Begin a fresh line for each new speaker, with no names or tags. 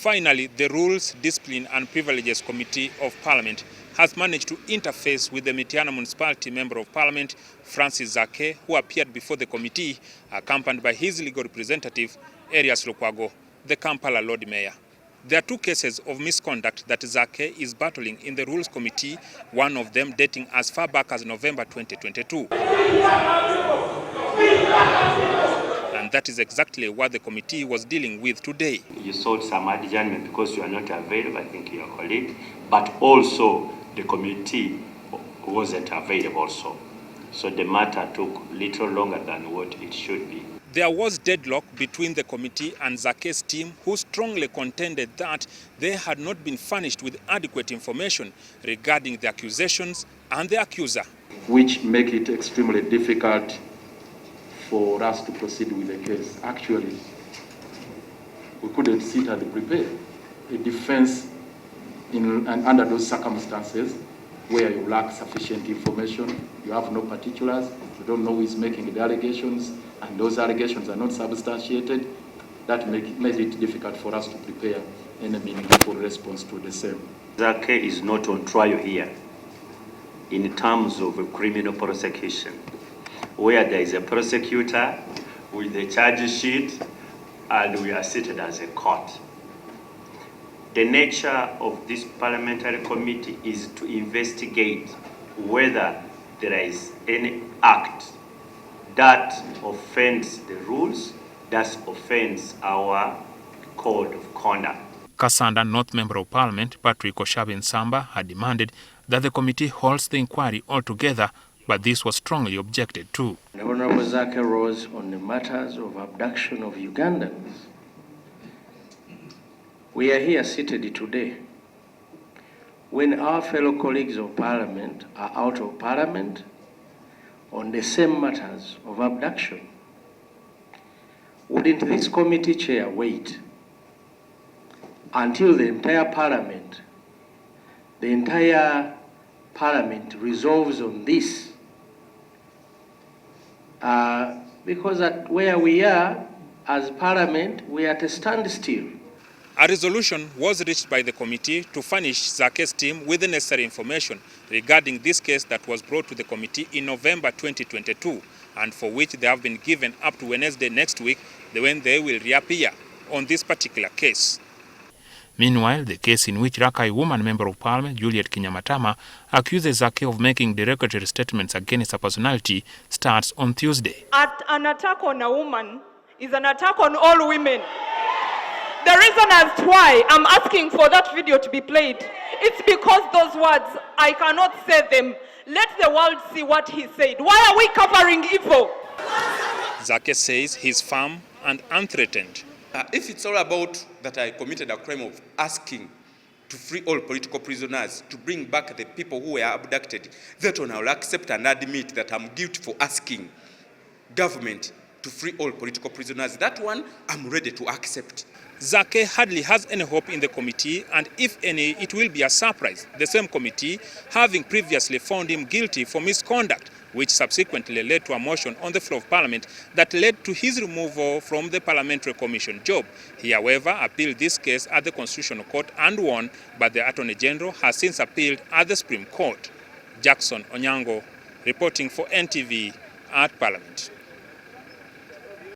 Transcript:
Finally, the Rules, Discipline and Privileges Committee of Parliament has managed to interface with the Mityana Municipality Member of Parliament, Francis Zaake, who appeared before the committee, accompanied by his legal representative, Erias Lukwago, the Kampala Lord Mayor. There are two cases of misconduct that Zaake is battling in the Rules Committee, one of them dating as far back as November 2022. And that is exactly what the committee was dealing with today.
You sought some adjournment because you are not available, I think your colleague, but also the committee wasn't available also. So the matter took a little longer than what it should be.
There was deadlock between the committee and Zaake's team, who strongly contended that they had not been furnished with adequate information regarding the accusations and the accuser.
Which make it extremely difficult for us to proceed with the case. Actually, we couldn't sit and prepare a defense under those circumstances where you lack sufficient information, you have no particulars, you don't know who is making the allegations, and those allegations are not substantiated. That made it difficult for us to prepare any meaningful response to the same.
Zaake is not on trial here in terms of a criminal prosecution, where there is a prosecutor with a charge sheet and we are seated as a court. The nature of this parliamentary committee is to investigate whether there is any act that offends the rules, that offends our code of conduct.
Kasanda North Member of Parliament Patrick Oshabin-Samba had demanded that the committee holds the inquiry altogether, but this was strongly objected to.
The Honorable Zaake rose on the matters of abduction of Ugandans. We are here seated today when our fellow colleagues of Parliament are out of Parliament on the same matters of abduction. Wouldn't this committee chair wait until the entire Parliament resolves on this? Because at where we are as Parliament, we are at a standstill.
A resolution was reached by the committee to furnish Zaake's team with the necessary information regarding this case that was brought to the committee in November 2022, and for which they have been given up to Wednesday next week when they will reappear on this particular case. Meanwhile, the case in which Rakai woman Member of Parliament Juliet Kinyamatama accuses Zaake of making derogatory statements against her personality starts on Tuesday.
An attack on a woman is an attack on all women. The reason as to why I'm asking for that video to be played, it's because those words, I cannot say them. Let the world see what he said. Why are we covering evil?
Zaake says he's firm and unthreatened.
If it's all about that I committed a crime of asking to free all political prisoners, to bring back the people who were abducted, that one I will accept and admit that I'm guilty for asking government to free all political prisoners. That one I'm ready to accept.
Zaake hardly has any hope in the committee, and if any, it will be a surprise. The same committee having previously found him guilty for misconduct, which subsequently led to a motion on the floor of Parliament that led to his removal from the Parliamentary Commission job. He, however, appealed this case at the Constitutional Court and won, but the Attorney General has since appealed at the Supreme Court. Jackson Onyango, reporting for NTV at Parliament.